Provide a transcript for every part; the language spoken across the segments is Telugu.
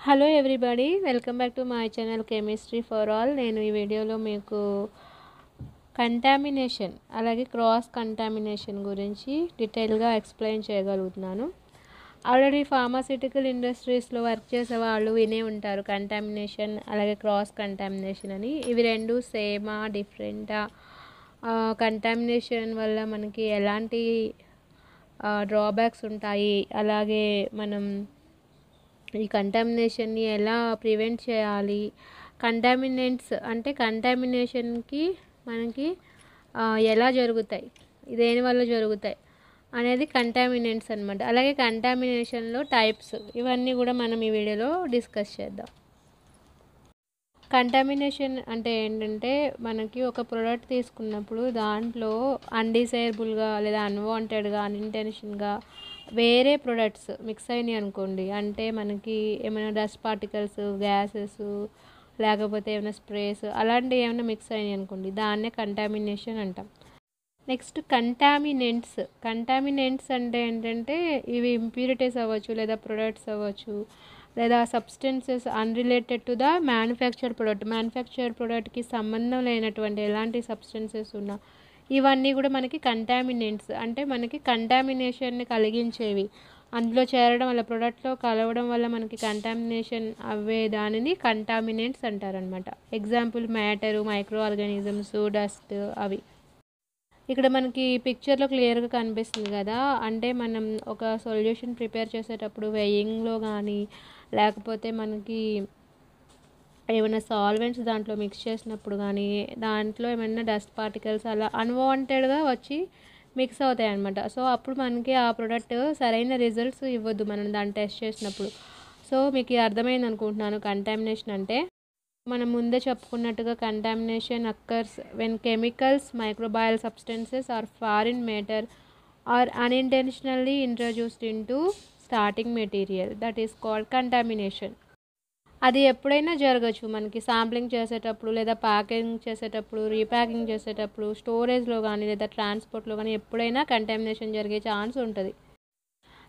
Hello everybody, welcome back to my channel chemistry for all. నేను ఈ వీడియోలో మీకు కంటామినేషన్ అలాగే క్రాస్ కంటామినేషన్ గురించి డీటెయిల్గా ఎక్స్ప్లెయిన్ చేయగలుగుతున్నాను. ఆల్రెడీ ఫార్మాస్యూటికల్ ఇండస్ట్రీస్లో వర్క్ చేసే వాళ్ళు వినే ఉంటారు కంటామినేషన్ అలాగే క్రాస్ కంటామినేషన్ అని. ఇవి రెండు సేమా డిఫరెంటా, కంటామినేషన్ వల్ల మనకి ఎలాంటి డ్రాబ్యాక్స్ ఉంటాయి, అలాగే మనం ఈ కంటామినేషన్ని ఎలా ప్రివెంట్ చేయాలి, కంటామినెంట్స్ అంటే కంటామినేషన్కి మనకి ఎలా జరుగుతాయి, దేనివల్ల జరుగుతాయి అనేది కంటామినెంట్స్ అనమాట. అలాగే కంటామినేషన్లో టైప్స్, ఇవన్నీ కూడా మనం ఈ వీడియోలో డిస్కస్ చేద్దాం. కంటామినేషన్ అంటే ఏంటంటే, మనకి ఒక ప్రోడక్ట్ తీసుకున్నప్పుడు దాంట్లో అన్డిజైరబుల్గా లేదా అన్వాంటెడ్గా అన్ఇంటెన్షన్గా వేరే ప్రొడక్ట్స్ మిక్స్ అయినాయి అనుకోండి, అంటే మనకి ఏమైనా డస్ట్ పార్టికల్స్, గ్యాసెస్, లేకపోతే ఏమైనా స్ప్రేస్ అలాంటివి ఏమైనా మిక్స్ అయినాయి అనుకోండి, దాన్నే కంటామినేషన్ అంటాం. నెక్స్ట్ కంటామినెంట్స్ అంటే ఏంటంటే, ఇవి ఇంప్యూరిటీస్ అవ్వచ్చు, లేదా ప్రొడక్ట్స్ అవ్వచ్చు, లేదా substances unrelated to the manufactured ప్రొడక్ట్కి సంబంధం లేనటువంటి ఎలాంటి సబ్స్టెన్సెస్ ఉన్నా ఇవన్నీ కూడా మనకి కంటామినెంట్స్. అంటే మనకి కంటామినేషన్ని కలిగించేవి, అందులో చేరడం వల్ల, ప్రోడక్ట్లో కలవడం వల్ల మనకి కంటామినేషన్ అవ్వే దానిని కంటామినెంట్స్ అంటారనమాట. Example matter, micro organisms, dust అవి. ఇక్కడ మనకి పిక్చర్లో క్లియర్గా కనిపిస్తుంది కదా. అంటే మనం ఒక సొల్యూషన్ ప్రిపేర్ చేసేటప్పుడు వెయింగ్లో కానీ, లేకపోతే మనకి ఏమైనా సాల్వెంట్స్ దాంట్లో మిక్స్ చేసినప్పుడు కానీ, దాంట్లో ఏమైనా డస్ట్ పార్టికల్స్ అలా అన్వాంటెడ్గా వచ్చి మిక్స్ అవుతాయి అన్నమాట. సో అప్పుడు మనకి ఆ ప్రోడక్ట్ సరైన రిజల్ట్స్ ఇవ్వద్దు మనం దాన్ని టెస్ట్ చేసినప్పుడు. సో మీకు అర్థమైంది అనుకుంటున్నాను కంటామినేషన్ అంటే. మనం ముందే చెప్పుకున్నట్టుగా contamination occurs when chemicals, microbial substances or foreign matter or unintentionally introduced into starting material, that is called contamination. అది ఎప్పుడైనా జరగచ్చు, మనకి శాంప్లింగ్ చేసేటప్పుడు, లేదా ప్యాకింగ్ చేసేటప్పుడు, రీప్యాకింగ్ చేసేటప్పుడు, స్టోరేజ్లో కానీ లేదా ట్రాన్స్పోర్ట్లో కానీ ఎప్పుడైనా కంటామినేషన్ జరిగే ఛాన్స్ ఉంటుంది.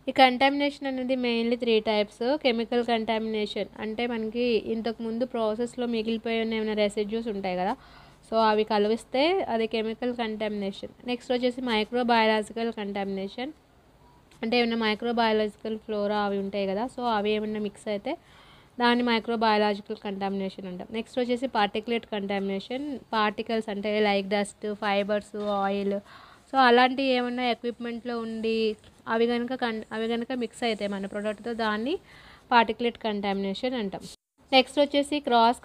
ఈ కంటామినేషన్ అనేది మెయిన్లీ 3 టైప్స్. కెమికల్ కంటామినేషన్ అంటే మనకి ఇంతకుముందు ప్రాసెస్లో మిగిలిపోయిన ఏమైనా రెసిడ్యూస్ ఉంటాయి కదా, సో అవి కలిస్తే అది కెమికల్ కంటామినేషన్. నెక్స్ట్ వచ్చేసి మైక్రోబయాలజికల్ కంటామినేషన్, అంటే ఏమైనా మైక్రోబయాలజికల్ ఫ్లోరా అవి ఉంటాయి కదా, సో అవి ఏమైనా మిక్స్ అయితే దాన్ని మైక్రోబయాలజికల్ కంటామినేషన్ అంటాం. నెక్స్ట్ వచ్చేసి పార్టికులేట్ కంటామినేషన్, పార్టికల్స్ అంటే like dust, fibres, oil, so అలాంటివి ఏమన్నా ఎక్విప్మెంట్లో ఉండి అవి కనుక మిక్స్ అయితే మన ప్రోడక్ట్తో, దాన్ని పార్టికులేట్ కంటామినేషన్ అంటాం. నెక్స్ట్ వచ్చేసి క్రాస్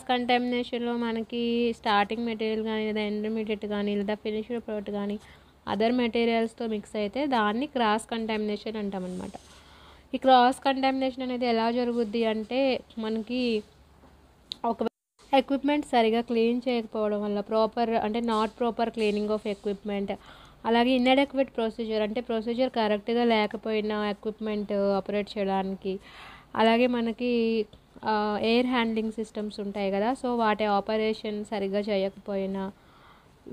కంటామినేషన్లో మనకి స్టార్టింగ్ మెటీరియల్ కానీ, లేదా ఇంటర్మీడియట్ కానీ, లేదా ఫినిష్డ్ ప్రోడక్ట్ కానీ అదర్ మెటీరియల్స్తో మిక్స్ అయితే దాన్ని క్రాస్ కంటామినేషన్ అంటాం అనమాట. ఈ క్రాస్ కంటామినేషన్ అనేది ఎలా జరుగుద్ది అంటే, మనకి ఒక ఎక్విప్మెంట్ సరిగా క్లీన్ చేయకపోవడం వల్ల, not proper cleaning of equipment, అలాగే ఇన్అడెక్వేట్ ప్రొసీజర్, అంటే ప్రొసీజర్ కరెక్ట్గా లేకపోయినా ఎక్విప్మెంట్ ఆపరేట్ చేయడానికి, అలాగే మనకి ఎయిర్ హ్యాండ్లింగ్ సిస్టమ్స్ ఉంటాయి కదా, సో వాటి ఆపరేషన్ సరిగ్గా చేయకపోయినా,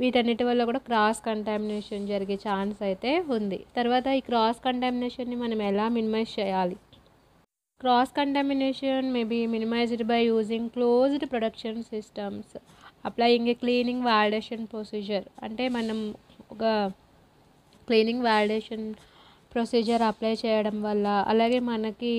వీటన్నిటి వల్ల కూడా క్రాస్ కంటామినేషన్ జరిగే ఛాన్స్ అయితే ఉంది. తర్వాత ఈ క్రాస్ కంటామినేషన్ని మనం ఎలా మినిమైజ్ చేయాలి? Cross contamination may be minimised by using closed production systems, applying a cleaning validation procedure. అంటే మనం ఒక క్లీనింగ్ వాలిడేషన్ ప్రొసీజర్ అప్లై చేయడం వల్ల, అలాగే మనకి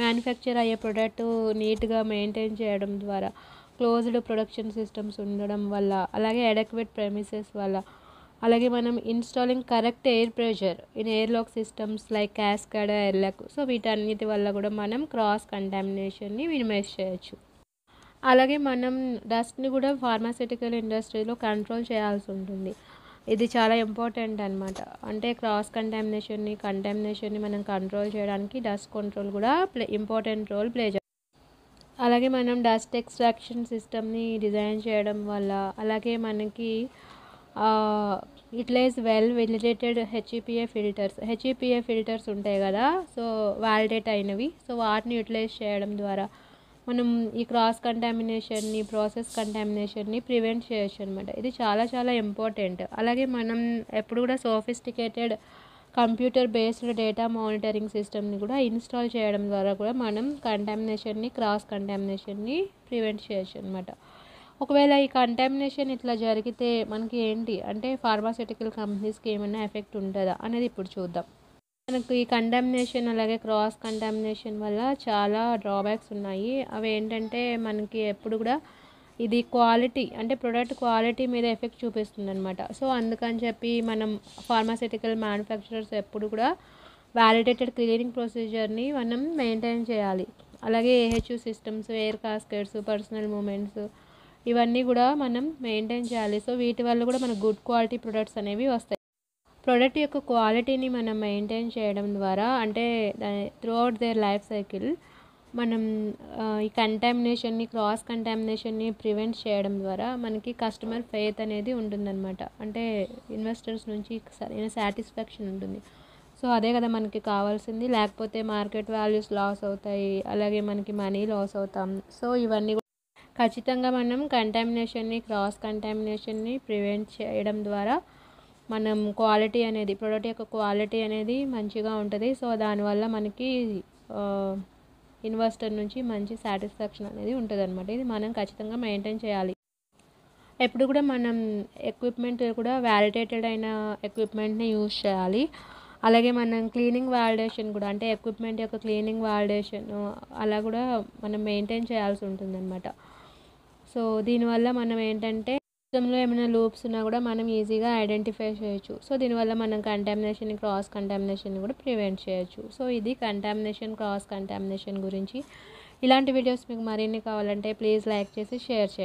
మ్యానుఫ్యాక్చర్ అయ్యే ప్రోడక్ట్ నీట్గా మెయింటైన్ చేయడం ద్వారా, క్లోజ్డ్ ప్రొడక్షన్ సిస్టమ్స్ ఉండడం వల్ల, అలాగే అడెక్వేట్ ప్రెమిసెస్ వల్ల, అలాగే మనం installing correct air pressure in airlock systems like cascade, airlock, so వీటన్నిటి వల్ల కూడా మనం క్రాస్ కంటామినేషన్ని మినిమైజ్ చేయొచ్చు. అలాగే మనం డస్ట్ని కూడా ఫార్మాస్యూటికల్ ఇండస్ట్రీలో కంట్రోల్ చేయాల్సి ఉంటుంది. ఇది చాలా ఇంపార్టెంట్ అనమాట. అంటే క్రాస్ కంటామినేషన్ని మనం కంట్రోల్ చేయడానికి డస్ట్ కంట్రోల్ కూడా ఇంపార్టెంట్ రోల్ ప్లే చేస్తుంది. అలాగే మనం డస్ట్ ఎక్స్ట్రాక్షన్ సిస్టమ్ని డిజైన్ చేయడం వల్ల, అలాగే మనకి యూటిలైజ్ వెల్ వెలిడేటెడ్ హెచ్ఈపిఏ ఫిల్టర్స్ ఉంటాయి కదా, సో వ్యాలిడేట్ అయినవి, సో వాటిని యూటిలైజ్ చేయడం ద్వారా మనం ఈ క్రాస్ కంటామినేషన్ని, ప్రాసెస్ కంటామినేషన్ని ప్రివెంట్ చేయొచ్చు అనమాట. ఇది చాలా చాలా ఇంపార్టెంట్. అలాగే మనం ఎప్పుడు కూడా sophisticated computer based data monitoring సిస్టమ్ని కూడా ఇన్స్టాల్ చేయడం ద్వారా కూడా మనం కంటామినేషన్ని క్రాస్ కంటామినేషన్ని ప్రివెంట్ చేయొచ్చు అనమాట. ఒకవేళ ఈ కంటామినేషన్ ఇట్లా జరిగితే మనకి ఏంటి అంటే ఫార్మాస్యూటికల్ కంపెనీస్కి ఏమైనా ఎఫెక్ట్ ఉంటుందా అనేది ఇప్పుడు చూద్దాం. మనకు ఈ కంటామినేషన్ అలాగే క్రాస్ కంటామినేషన్ వల్ల చాలా డ్రాబ్యాక్స్ ఉన్నాయి. అవి ఏంటంటే మనకి ఎప్పుడు కూడా ఇది క్వాలిటీ అంటే ప్రొడక్ట్ క్వాలిటీ మీద ఎఫెక్ట్ చూపిస్తుంది అనమాట. సో అందుకని చెప్పి మనం ఫార్మాస్యూటికల్ మ్యానుఫ్యాక్చరర్స్ ఎప్పుడు కూడా వ్యాలిడేటెడ్ క్లీనింగ్ ప్రొసీజర్ని మనం మెయింటైన్ చేయాలి. అలాగే ఏహెచ్యూ సిస్టమ్స్, ఎయిర్ కాస్కెట్స్, పర్సనల్ మూమెంట్స్ ఇవన్నీ కూడా మనం మెయింటైన్ చేయాలి. సో వీటి వల్ల కూడా మనకు గుడ్ క్వాలిటీ ప్రొడక్ట్స్ అనేవి వస్తాయి. ప్రోడక్ట్ యొక్క క్వాలిటీని మనం మెయింటైన్ చేయడం ద్వారా అంటే through out their life cycle మనం ఈ కంటామినేషన్ని క్రాస్ కంటామినేషన్ని ప్రివెంట్ చేయడం ద్వారా మనకి కస్టమర్ ఫెయిత్ అనేది ఉంటుందన్నమాట. అంటే ఇన్వెస్టర్స్ నుంచి సరైన సాటిస్ఫాక్షన్ ఉంటుంది. సో అదే కదా మనకి కావాల్సింది. లేకపోతే మార్కెట్ వాల్యూస్ లాస్ అవుతాయి, అలాగే మనకి మనీ లాస్ అవుతాం. సో ఇవన్నీ ఖచ్చితంగా మనం కంటామినేషన్ని క్రాస్ కంటామినేషన్ని ప్రివెంట్ చేయడం ద్వారా మనం క్వాలిటీ అనేది ప్రోడక్ట్ యొక్క క్వాలిటీ అనేది మంచిగా ఉంటుంది. సో దానివల్ల మనకి ఇన్వెస్టర్ నుంచి మంచి సాటిస్ఫాక్షన్ అనేది ఉంటుంది అనమాట. ఇది మనం ఖచ్చితంగా మెయింటైన్ చేయాలి. ఎప్పుడు కూడా మనం ఎక్విప్మెంట్ కూడా వ్యాలిడేటెడ్ అయిన ఎక్విప్మెంట్ని యూజ్ చేయాలి. అలాగే మనం క్లీనింగ్ వాలిడేషన్ కూడా అంటే ఎక్విప్మెంట్ యొక్క క్లీనింగ్ వాలిడేషన్ అలా కూడా మనం మెయింటైన్ చేయాల్సి ఉంటుంది అనమాట. సో దీనివల్ల మనం ఏంటంటే సిస్టంలో ఏమైనా లూప్స్ ఉన్నా కూడా మనం ఈజీగా ఐడెంటిఫై చేయొచ్చు. సో దీనివల్ల మనం కంటామినేషన్ క్రాస్ కంటామినేషన్ కూడా ప్రివెంట్ చేయొచ్చు. సో ఇది కంటామినేషన్ క్రాస్ కంటామినేషన్ గురించి. ఇలాంటి వీడియోస్ మీకు మరిన్ని కావాలంటే ప్లీజ్ లైక్ చేసి షేర్ చేయండి.